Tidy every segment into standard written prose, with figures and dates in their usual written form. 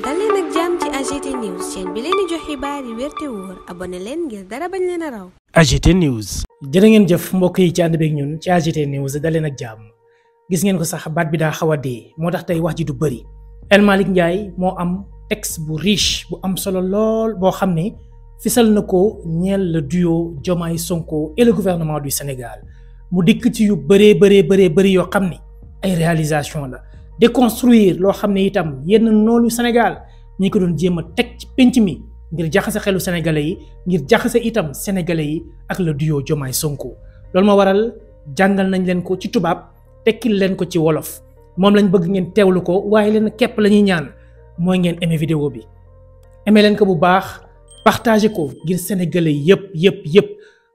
dal leen ak jàmm ci AGT News chaîne bi leen di jox xibaar yi wér te wóor abonné leen ngir dara bañ leen a raw. AGT News. jërë ngeen jëf mbokk yi ci ànd beeg ñun ci AGT News dal leen ak jàmm gis ngeen ko sax baat bi daa xaw a dee moo tax tey wax ji du bëri El Malick Ndiaye moo am texte bu riche bu am solo lool boo xam ne fisal na ko ñeel le duo Diomaye Sonko et le gouvernement du Sénégal mu dikk ci yu bëri yoo xam ne ay réalisation la. déconstruire loo xam ne itam yenn noonu Sénégal ñi ko doon jéem a teg ci penc mi ngir jaxase xelu sénégalais yi ngir jaxase itam sénégalais yi ak le duo Diomaye Sonko loolu ma waral jàngal nañ leen ko ci tubaab tekkil leen ko ci wolof moom lañ bëgg ngeen teewlu ko waaye leen képp la ñuy ñaan mooy ngeen aimé vidéo bi aimé leen ko bu baax partagé ko ngir sénégalais yëpp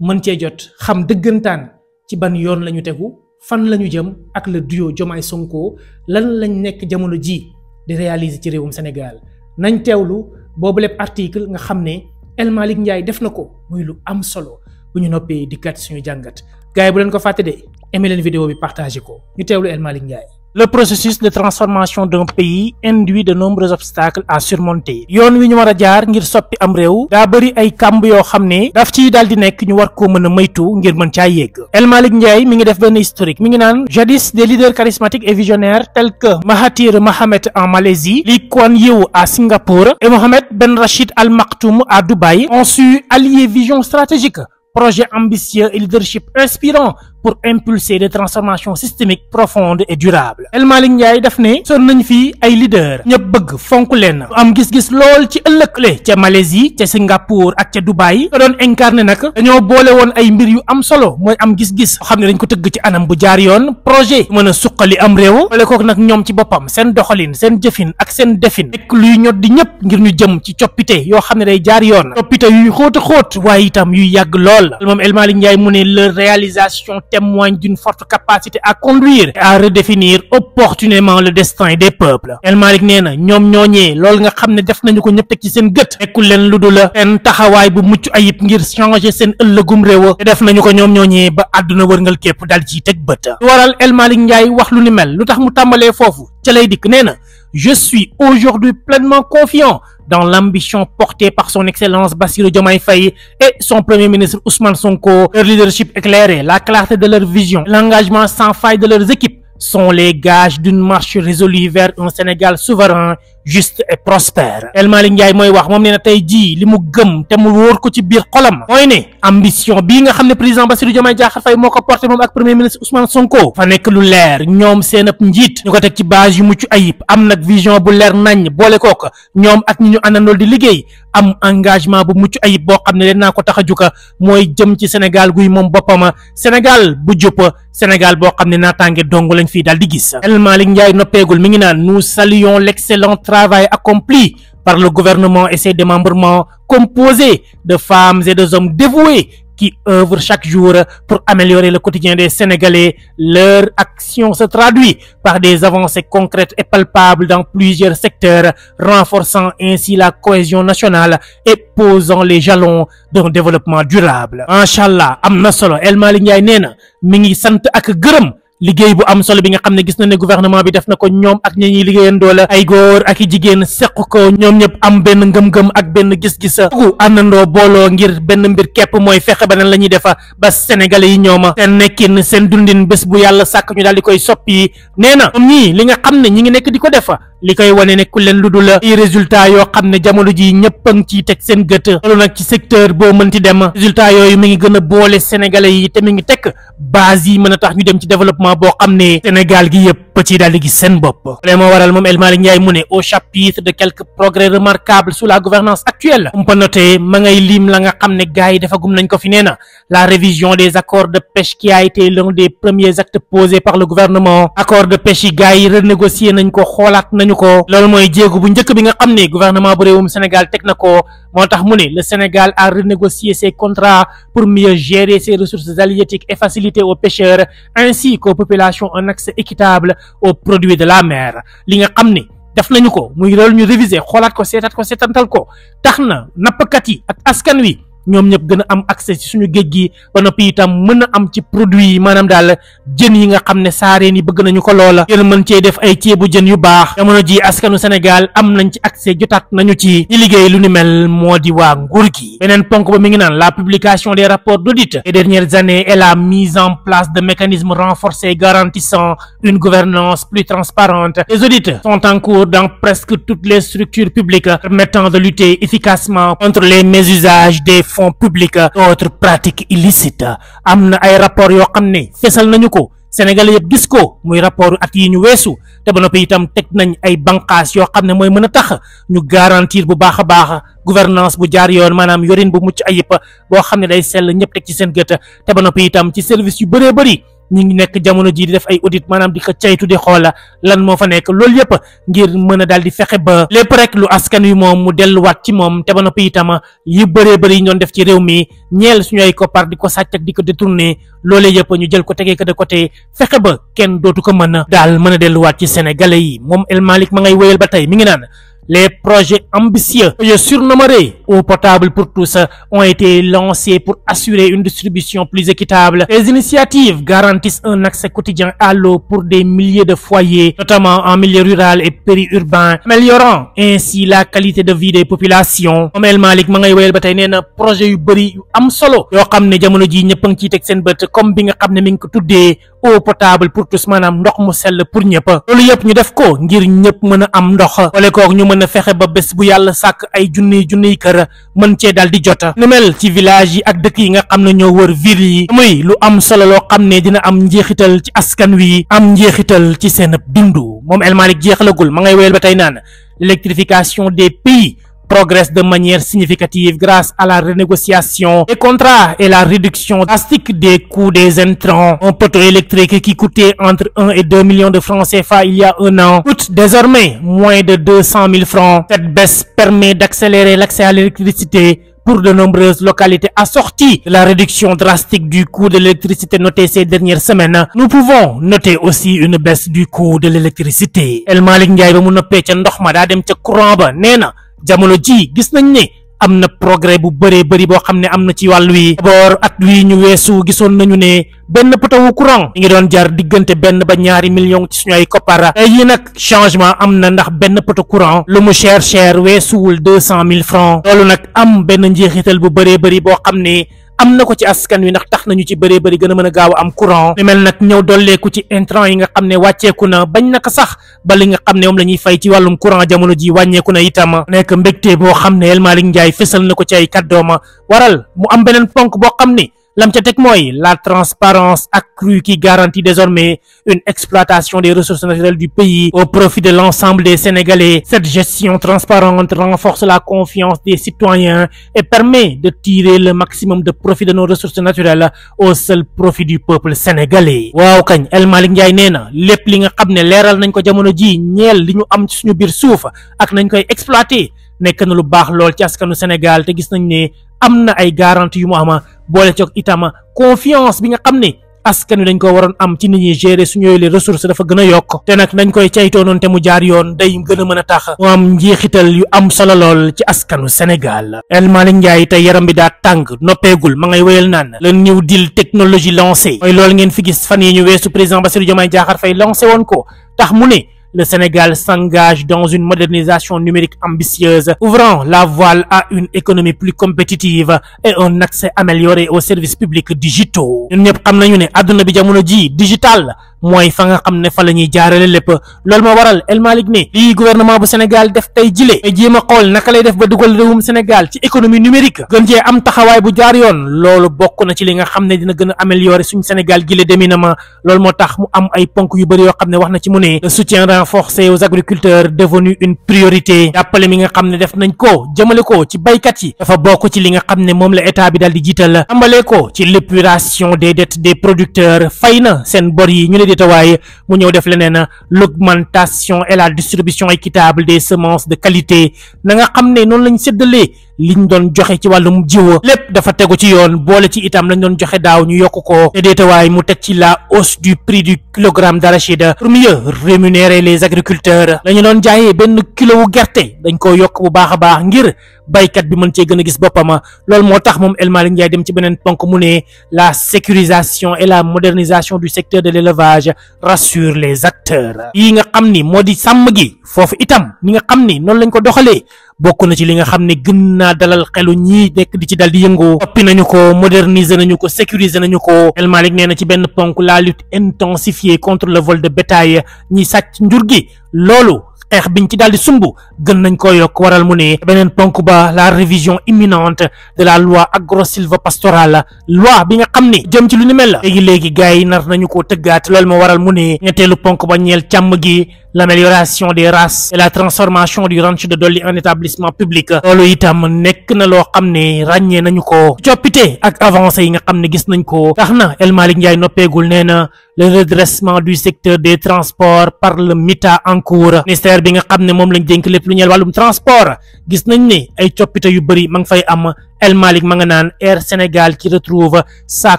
mën cee jot xam dëggantaan ci ban yoon la ñu tegu fan lañu jëm ak le duo Diomaye Sonko lan lañ nekk jamono ji di réaliser ci réewum Sénégal nañ teewlu boobu lépp article nga xam ne El Malick Ndiaye def na ko muy lu am solo bu ñu noppee dikkat suñu jàngat gars yi bu leen ko fàtte de aimé leen vidéo bi partagé ko ñu teewlu El Malick Ndiaye. Le processus de transformation d'un pays induit de nombreux obstacles à surmonter yoon wi ñu war a jaar ngir soppi am réew daa bëri ay kàmb yoo xam ne daf ciy daal di nekk ñu war koo mën a maytu ngir mën caa yegg. El Malick Ndiaye mi ngi def benn historique mi ngi naan jadis des leaders charismatiques et visionnaires tels que Mahathir Mohamad en Malaisie, Lee Kuan Yew à Singapour et Mohamed Ben Rachid Al Maktoum à Dubaï ont su allier vision stratégique, projet ambitieux et leadership inspirant pour impulser des transformations systémiques profondes et durables. El Malick Ndiaye daf ne son nañ fii ay leader ñëpp bëgg fonk leen am gis-gis lool ci ëllëgle ca Malaisie ca Singapour ak ca Dubaï ko doon incarné nag dañoo boole woon ay mbir yu am solo mooy am gis-gis xam ne dañ ko tëgg ci anam bu jaar yoon projet mën a suqali am réew boole kook nag ñoom ci boppam seen doxalin seen jëfin ak seen defin nekk luy ñot di ñëpp ngir ñu jëm ci coppite yoo xam ne day jaar yoon coppite yuy xóot a xóot waaye itam yuy yàgg lool moom El Malick Ndiaye mu ne leur réalisation témoigne d'une forte capacité à conduire et à redéfinir opportunément le destin des peuples. El Malick nee na ñoom ñooñee loolu nga xam ne def nañu ko ñëpp teg ci seen gët nekkul leen lu dul seen taxawaay bu mucc ayib ngir changer seen ëllëgum réew te def nañu ko ñoom ñooñee ba àdduna wërngal képp dal ci teg bët. lu waral El Malick Ndiaye wax lu ni mel lu tax mu tàmbalee foofu ca lay dikk nee na je suis aujourd'hui pleinement confiant dans l'ambition portée par son excellence Bassirou Diomaye Faye et son premier ministre Ousmane Sonko. Leur leadership éclairé, la clarté de leur vision, l'engagement sans faille de leurs équipes sont les gages d'une marche résolue vers un Sénégal souverain, juste et prospère. El Malick Ndiaye mooy wax moom nee na tey jii li mu gëm te mu wóor ko ci biir xolam mooy ne ambition bii nga xam ne président Bassirou Diomaye Diakhar Faye moo ko porté moom ak premier ministre Ousmane Sonko fa nekk lu leer ñoom seen ab njiit ñu ko teg ci base yu mucc ayib am nag vision bu leer nañ boole kook ñoom ak ñi ñu àndandool di liggéey am engagement bu mucc ayib boo xam ne leen naa ko tax a juka mooy jëm ci Sénégal guy moom boppama Sénégal bu juppa Sénégal boo xam ne naataange dong lañ fii daal di gis. El Malick Ndiaye noppeegul mi ngi naan nous saluons l'excellent travail accompli par le gouvernement et ses démembrements composés de femmes et de hommes dévoués qui œuvrent chaque jour pour améliorer le quotidien des Sénégalais. Leur action se traduit par des avancées concrètes et palpables dans plusieurs secteurs, renforçant ainsi la cohésion nationale et posant les jalons d'un développement durable. Machallah am na solo El Malick Ndiaye nee na mi ngi sant ak gërëm liggéey bu am solo bi nga xam ne gis na ne gouvernement bi def na ko ñoom ak ñi ñuy liggéeyandoo la ay góor ak i jigéen seq ko ñoom ñëpp am benn ngëm-ngëm ak benn gis-gis ku àndandoo booloo ngir benn mbir képp mooy fexe ba nan la ñuy defa ba sénégalais yi ñooma seen nekkin seen dundin bés bu yàlla sàkk ñu daal di koy soppi nee na ñoom ñii li nga xam ne ñi ngi nekk di ko defa li koy wane nekkul leen lu dul ay résultat yoo xam ne jamono ji ñëpp a ngi ciy teg seen gët loolu nag ci secteur boo mënti dem résultat yooyu mi ngi gën a boole sénégalais yi te mi ngi teg base yi mën a tax ñu dem ci développement boo xam ne Sénégal gi yëpp ci daal di gis seen bopp. loolee moo waral moom El Malick Ndiaye mu ne au chapitre de quelques progrès remarquables sous la gouvernance actuelle on peut noter ma ngay lim la nga xam ne gars yi defagum nañ ko fi nee na la révision des accords de pêche qui a été l'un des premiers actes posés par le gouvernement accord de pêche yi gars yi renégocier nañ ko xoolaat nañu ko loolu mooy jéego bu njëkk bi nga xam ne gouvernement bu réewum Sénégal teg na ko moo tax mu ne le Sénégal a renégocié ses contrats pour mieux gérer ses ressources halieutiques et faciliter aux pêcheurs ainsi qu'aux populations un accès équitable aux produits de la mer li nga xam ne def nañu ko muy loolu ñu réviser xoolaat ko seetantal ko tax na nappkat yi ak askan wi ñoom ñëpp gën a am accès ci suñu géej gi ba noppi itam mën a am ci produit yi maanaam daal jën yi nga xam ne saareen yi bëgg nañu ko loola ngir mën cee def ay ceebu jën yu baax jamono ji askanu Sénégal am nañ ci accès jotaat nañu ci liggéey lu ni mel moo di waa nguur gi. beneen ponk ba mi ngi naan la publication des rapports d'audit des dernières années et la mise en place de mécanismes renforcés garantissant une gouvernance plus transparente. Les audits sont en cours dans presque toutes les structures publiques permettant de lutter efficacement contre les mésusages des fonds publics et autres pratiques illicites. am na ay rapports yoo xam ne fesal nañu ko Sénégal yëpp gis ko muy rapport at yi ñu weesu te ba noppi itam teg nañ ay banqaas yoo xam ne mooy mën a tax ñu garantir bu baax a baax gouvernance bu jaar yoon maanaam yorin bu mucc ayib boo xam ne day sell ñëpp teg ci seen gët te ba noppi itam ci service yu bëree bëri ñi ngi nekk jamono ji di def ay audit maanaam di ko caytu di xoola lan moo fa nekk loolu yëpp ngir mën a daal di fexe ba lépp rek lu askan wi moom mu delluwaat ci moom te ba noppi itam yu bëree bëri yi ñu doon def ci réew mi ñeel suñu ay koppar di ko sàcc ak di ko détourné loolee yëpp ñu jël ko tegee ko de côté fexe ba kenn dootu ko mën a daal mën a delluwaat ci sénégalais yi moom El Malick ma ngay wéyal ba tey mi ngi naan les projets ambitieux que je surnommerai eau potable pour tous ont été lancés pour assurer une distribution plus équitable. Les initiatives garantissent un accès quotidien à l'eau pour des milliers de foyers, notamment en milieu rural et périurbain, améliorant ainsi la qualité de vie des populations. moom El Malick ma ngay wéyal ba tey nee na projet yu bëri yu am solo yoo xam ne jamono ji ñëpp a ngi ciy teg seen bët comme bi nga xam ne mi ngi ko tuddee eau potable pour tous maanaam ndox mu sell pour ñëpp loolu yëpp ñu def ko ngir ñëpp mën a am ndox wala kook ñu mën a fexe ba bés bu yàlla sàkk ay junniy kër mën cee daal di jota nu mel ci village yi ak dëkk yi nga xam ne ñoo wër ville yi muy lu am solo loo xam ne dina am njeexital ci askan wi am njeexital ci seen dundu moom El Malick jeexalagul ma ngay wéyal ba tey naan l'électrification des pays progresse de manière significative grâce à la renégociation des contrats et la réduction drastique des coûts des intrants. Un poteau électrique qui coûtait entre 1 et 2 millions de francs CFA il y a un an coûte désormais moins de 200 000 francs. Cette baisse permet d'accélérer l'accès à l'électricité pour de nombreuses localités assorties de la réduction drastique du coût de l'électricité notée ces dernières semaines. Nous pouvons noter aussi une baisse du coût de l'électricité. El Malick Ndiaye ba mu noppee ca ndox ma daa dem ca courant ba nee na jamono ji gis nañ ne am na progrès bu bëree bëri boo xam ne am na ci wàll wi d'abord at wi ñu weesu gisoon nañu ne benn poteau courant mi ngi doon jar diggante benn ba ñaari millions ci suñu ay koppar tey yi nag changement am na ndax benn poteau courant lu mu cher weesuwul 200 000 francs loolu nag am benn njeexital bu bëree bëri boo xam ne am na ko ci askan wi ndax tax nañu ci bëree bëri gën a mën a gaaw a am courant li mel nag ñëw dolleeku ci intrant yi nga xam ne wàcceeku na bañ naka sax ba li nga xam ne moom la ñuy fay ci wàllum courant jamono ji wàññeeku na itam nekk mbégte boo xam ne El Malick Ndiaye fësal na ko ci ay kàddooma waral mu am beneen ponk boo xam ne lam ca teg mooy la transparence accrue qui garantit désormais une exploitation des ressources naturelles du pays au profit de l'ensemble des Sénégalais. Cette gestion transparente renforce la confiance des citoyens et permet de tirer le maximum de profit de nos ressources naturelles au seul profit du peuple sénégalais. waaw kañ El Malick Ndiaye nee na lépp li nga xam ne leeral nañ ko jamono ji ñeel li ñu am ci suñu biir suuf ak nañ koy exploiter nekk na lu baax lool ci askanu Sénégal te gis nañ ne am na ay garantie yu mu ama boole coog itam confiance bi nga xam ne askan wi dañ ko waroon am ci nit ñuy gérer suñu les ressources dafa gën a yokk te nag dañ koy caytoo noonu te mu jaar yoon day gën a mën a tax mu am njeexital yu am solo lool ci askanu Sénégal. El Malick Ndiaye tey yaram bi daa tàng noppeegul ma ngay wéyal naan le New Deal technologie lancé mooy loolu ngeen fi gis fan yi ñu weesu président Bassirou Diomaye Diakhar Faye lancé woon ko tax mu ne le Sénégal s'engage dans une modernisation numérique ambitieuse, ouvrant la voie à une économie plus compétitive et un accès amélioré aux services publics digitaux. ñun ñëpp xam nañu ne àdduna bi jamono ji digital mooy fa nga xam ne fa la ñuy jaarale lépp loolu moo waral El Malick ne lii gouvernement bu Sénégal def tey jile may jéem a xool naka lay def ba dugal réewum Sénégal ci économie numérique gën cee am taxawaay bu jaar yoon loolu bokk na ci li nga xam ne dina gën a améliorer suñu Sénégal gile déminement loolu moo tax mu am ay ponk yu bëri yoo xam ne wax na ci mu ne le soutien renforcé aux agriculteurs devenu une priorité jàppale mi nga xam ne def nañ ko jëmale ko ci baykat yi dafa bokk ci li nga xam ne moom la état bi daal di jiital tàmbalee ko ci l'épuration des dettes des producteurs fay na seen bor yi ñu ne déetawaay mu ñëw def leneen l'augmentation et la distribution équitable des semences de qualité na nga xam ne noonu lañ séddalee liñ doon joxe ci wàllum jiw lépp dafa tegu ci yoon boole ci itam lañ doon joxe daaw ñu yokk ko te déetawaay mu teg ci la hausse du prix du kilogramme d'arachide pour mieux rémunérer les agriculteurs lañu doon jaayee benn kilo wu gerte dañ ko yokk bu baax a baax ngir baykat bi mën cee gën a gis boppam loolu moo tax moom El Malick Ndiaye dem ci beneen ponk mu ne la sécurisation et la modernisation du secteur de l'élevage rassure les acteurs yi nga xam ni moo di sàmm gi foofu itam ni nga xam ni noonu lañ ko doxalee bokk na ci li nga xam ne gën naa dalal xelu ñii nekk di ci dal di yëngoo oppi nañu ko moderniser nañu ko sécuriser nañu ko El Malick nee na ci benn ponk la lutte intensifiée contre le vol de bétail ñi sàcc njur gi loolu xeex biñ ci daal di sumb gën nañ ko yokk waral mu ne beneen ponk ba la révision imminente de la loi agro-sylvo-pastorale loi bi nga xam ne jëm ci lu ni mel la léegi gars yi nar nañu koo tëggaat loolu moo waral mu ne ñetteelu ponk ba ñeel càmm gi l'amélioration des races et la transformation du ranch de Dolly en établissement public loolu itam nekk na loo xam ne ràññee nañu ko coppite ak avancé yi nga xam ne gis nañ ko tax na El Malick Ndiaye noppeegul nee na le redressement du secteur des transports par le MITA en cours ministère bi nga xam ne moom lañ dénk lépp lu ñeel wàllum transport gis nañ ne ay coppite yu bëri ma ngi fay am El Malick ma nga naan Air Sénégal qui retrouve sa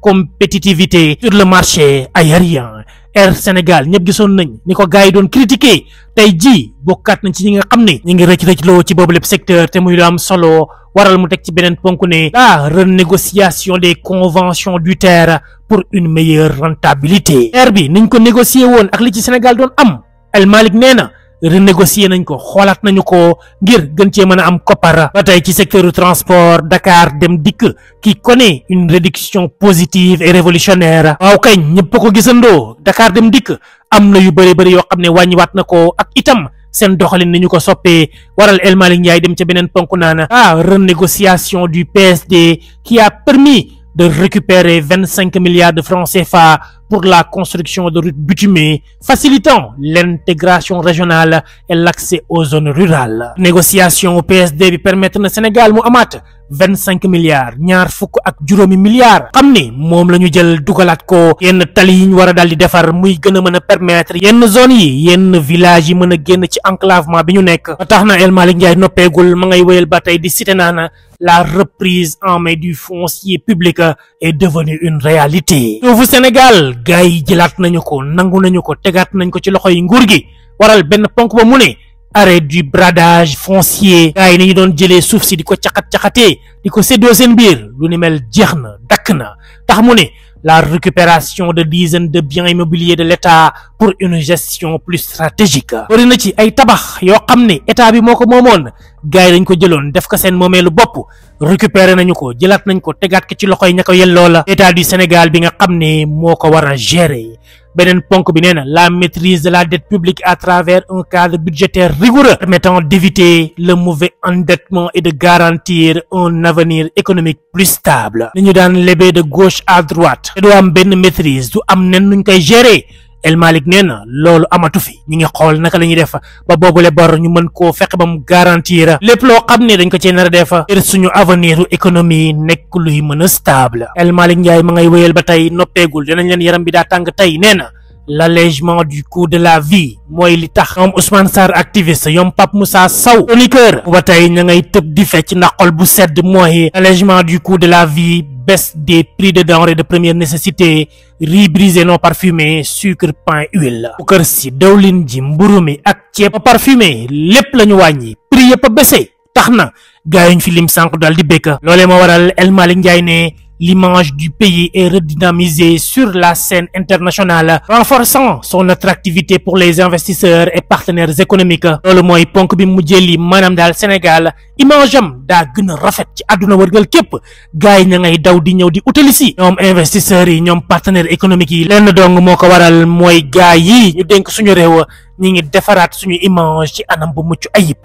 compétitivité sur le marché aérien Air Sénégal ñëpp gisoon nañ ni ko gars yi doon critiquer tey jii bokkaat nañ ci ñi nga xam ne ñi ngi rëcc loo ci boobu lépp secteur te muy lu am solo waral mu teg ci beneen ponk ne la renégociation des conventions du TER pour une meilleure rentabilité TER bi niñ ko négocier woon ak li ci Sénégal doon am El Malick nee na renégocier nañ ko xoolaat nañu ko ngir gën cee mën a am koppar ba tey ci secteur du transport Dakar Dem Dikk qui connaît une réduction positive et révolutionnaire waaw kañ ñëpp ko gisandoo Dakar Dem Dikk am na yu bëri yoo xam ne wàññiwaat na ko ak itam seen doxalin ni ñu ko soppee waral El Malick Ndiaye dem ca beneen ponk naan renégociation du PSD qui a permis de récupérer 25 milliards de francs CFA pour la construction de routes bitumées, facilitant l'intégration régionale et l'accès aux zones rurales. Négociation au PSD bi permettre na Sénégal mu amaat 25 milliards ñaar fukk ak juróomi milliards xam ni moom la ñu jël dugalaat ko yenn tali yi ñu war a daal di defar muy gën a mën a permettre yenn zones yi yenn villages yi mën a génn ci enclavement bi ñu nekk ba tax na El Malick Ndiaye noppeegul ma ngay wéyal ba tey di cité naan la reprise en main du foncier public est devenue une réalité. Suufu Sénégal gars yi jëlaat nañu ko nangu nañu ko tegaat nañ ko ci loxo yi nguur gi waral benn ponk ba mu ne arrêt du bradage foncier gars yi ni ñu doon jëlee suuf si di ko caxat-caxatee di ko séddoo seen biir lu ni mel jeex na dakk na tax mu ne la récupération de dizaines de biens immobiliers de l'État pour une gestion plus stratégique bari na ci ay tabax yoo xam ne état bi moo ko moomoon gars yi dañ ko jëloon def ko seen moomeelu bopp récupéré nañu ko jëlaat nañ ko tegaat ko ci loxoy ña ko yelloo la état du Sénégal bi nga xam ne moo ko war a gérer beneen ponk bi nee na la maîtrise de la dette publique à travers un cadre budgétaire rigoureux permettant d'éviter le mauvais endettement et de garantir un avenir économique plus stable li ñu daan lebee de gauche à droite te du am benn maîtrise du am nen nuñ koy gérer El Malick nee na loolu amatu fi ñi ngi xool naka la ñuy def ba boobule bor ñu mën koo fexe ba mu garantir lépp loo xam ne dañ ko cee nar a def ngir suñu avenir u économie nekk luy mën a stable El Malick Ndiaye ma ngay wéyal ba tey noppeegul dinañ leen yaram bi daa tàng tey nee na l'allègement du coût de la vie mooy li tax ñoom Ousmane Sarr activiste ñoom Pape Moussa Sow chroniqueur ba tey ña ngay tëb di fecc ndax xol bu sedd mooy l'allègement du coût de la vie baisse des prix de denrées de première nécessité riz brisé non parfumé sucre pain huile suukar si dawlin ji mburu mi ak ceeb parfumé lépp la ñu wàññi prix yëpp a baissé tax na gaa yuñ fi lim sànq daal di békka loolee moo waral El Malick Ndiaye ne l'image du pays est redynamisée sur la scène internationale renforçant son attractivité pour les investisseurs et partenaires économiques loolu mooy ponk bi mu jëli maanaam daal Sénégal image am daa gën a rafet ci àdduna wërgal képp gars yi ña ngay daw di ñëw di utali si ñoom investisseurs yi ñoom partenaires économiques yi lenn dong moo ko waral mooy gars yi ñu dénk suñu réew ñi ngi defaraat suñu image ci anam bu mucc ayib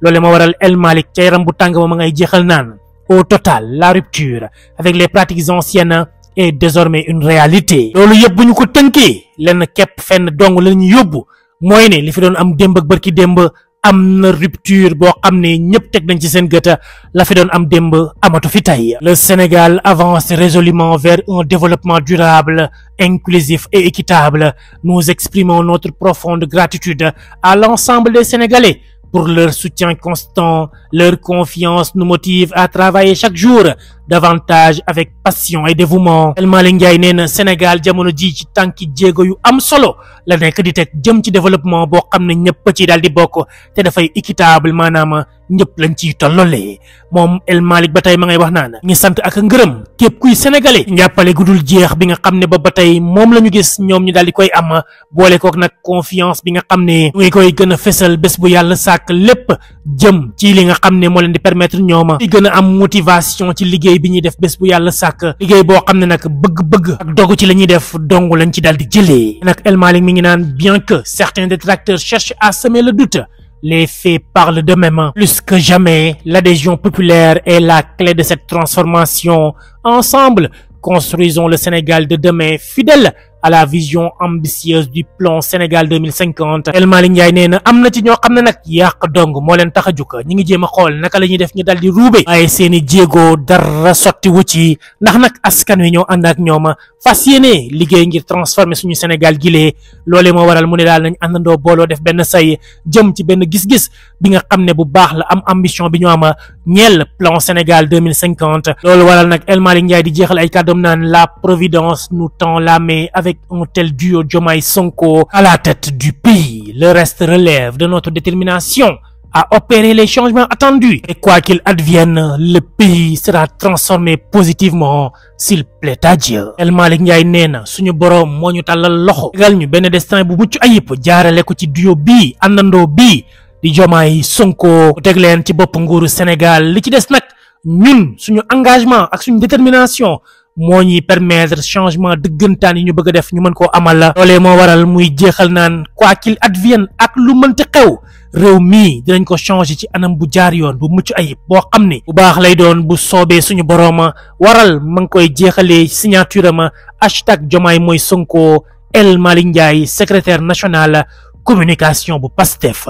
loolu moo waral El Malick ca yaram bu tàng ma ngay jeexal naan au total la rupture avec les pratiques anciennes est désormais une réalité loolu yëpp bu ñu ko tënkee lenn képp fenn dong la ñu yóbbu mooy ne li fi doon am démb ak bërki démb am na rupture boo xam ne ñëpp teg nañ ci seen gët la fi doon am démb amatu fi tey le Sénégal avance résolument vers un développement durable inclusif et équitable nous exprimons notre profonde gratitude à l'ensemble des Sénégalais pour leur soutien constant. Leur confiance nous motive à travailler chaque jour davantage avec passion et dévouement. El Malick Ndiaye nee na Sénégal jamono ji ci tànki jéego yu am solo la nekk di teg jëm ci développement boo xam ne ñëpp ci daal di bokk te dafay équitable maanaam ñëpp lañ ciy tollolee. moom El Malick ba tey ma ngay wax naan ñi sant ak ngërëm képp kuy sénégalais njàppale gudul jeex bi nga xam ne ba tey moom la ñu gis ñoom ñu daal di koy am boole kook nag confiance bi nga xam ne mu ngi koy gën a fesal bés bu yàlla sàkk lépp jëm ci li nga xam ne moo leen di permettre ñooma di gën a am motivation ci liggéey bi ñuy def bés bu yàlla sàkk liggéey boo xam ne nag bëgg-bëgg ak dogu ci la ñuy def dong lañ ci daal di jëlee nag El Malick mi ngi naan bien que certains détracteurs cherchent à semer le doute, les faits parlent d'eux-mêmes. Plus que jamais, l'adhésion populaire est la clé de cette transformation. Ensemble, construisons le Sénégal de demain, fidèle à la vision ambitieuse du plan Sénégal 2050. El Malick Ndiaye nee na am na ci ñoo xam ne nag yàq dong moo leen tax a jóg ñi ngi jéem a xool naka la ñuy def ñu dal di ruube ay seeni jéego dara sotti wu ci ndax nag askan wi ñoo ànd ak ñoom fas yéene liggéey ngir transformer suñu Sénégal gilee loolee moo waral mu ne daal nañ àndandoo booloo def benn say jëm ci benn gis-gis bi nga xam ne bu baax la am ambition bi ñu am ñeel plan Sénégal 2050 loolu waral nag El Malick Ndiaye di jeexal ay kàddoom naan la providence nous tend la main avec un tel duo Diomaye Sonko à la tête du pays. Le reste relève de notre détermination à opérer les changements attendus. Et quoi qu'il advienne, le pays sera transformé positivement s'il plaît à Dieu. El Malick Ndiaye nee na suñu boroom moo ñu tàllal loxo tegal ñu benn destin bu mucc ayib jaarale ko ci duo bii àndandoo bii di Diomaye Sonko teg leen ci bopp nguuru Sénégal li ci des nag ñun suñu engagement ak suñu détermination moo ñuy permettre changement dëggantaan yi ñu bëgg a def ñu mën koo amal la loolee moo waral muy jeexal naan quoi qu'il advienne ak lu mënti xew réew mii dinañ ko changer ci anam bu jaar yoon bu mucc ayib boo xam ne bu baax lay doon bu soobee suñu borooma waral ma ngi koy jeexalee signature ma hashtag Diomaye mooy Sonko El Malick Ndiaye secrétaire national communication bu PASTEF.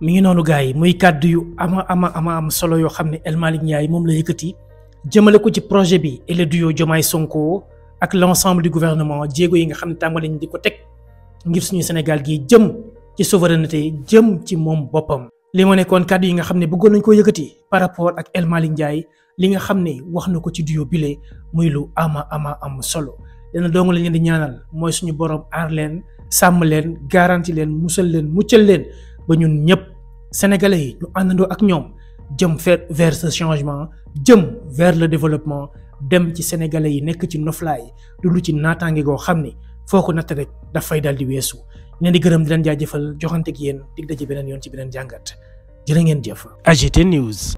mi ngi noonu gars yi muy kàddu yu am solo yoo xam ne El Malick Ndiaye moom la yëkkati jëmale ko ci projet bi et le duo Diomaye Sonko ak l'ensemble du gouvernement jéego yi nga xam ne tàmbali nañ di ko teg ngir suñu Sénégal gi jëm ci souveraineté jëm ci moom boppam. li ma nekkoon kàddu yi nga xam ne bëggoon nañ ko yëkkati par rapport ak El Malick Ndiaye li nga xam ne wax na ko ci duo bile muy lu am solo dana doonga la leen di ñaanal mooy suñu borom aar leen sàmm leen garanti leen musal leen muccal leen ba ñun ñëpp sénégalais yi ñu àndandoo ak ñoom jëm vers ce changement jëm vers le développement dem ci sénégalais yi nekk ci noflaay dund ci naataange goo xam ni foo ko natt rek dafay daal di weesu leen di gërëm di leen jaajëfal joxante ak yéen dig daje beneen yoon ci beneen jàngat jërë ngeen jëf. AGT News.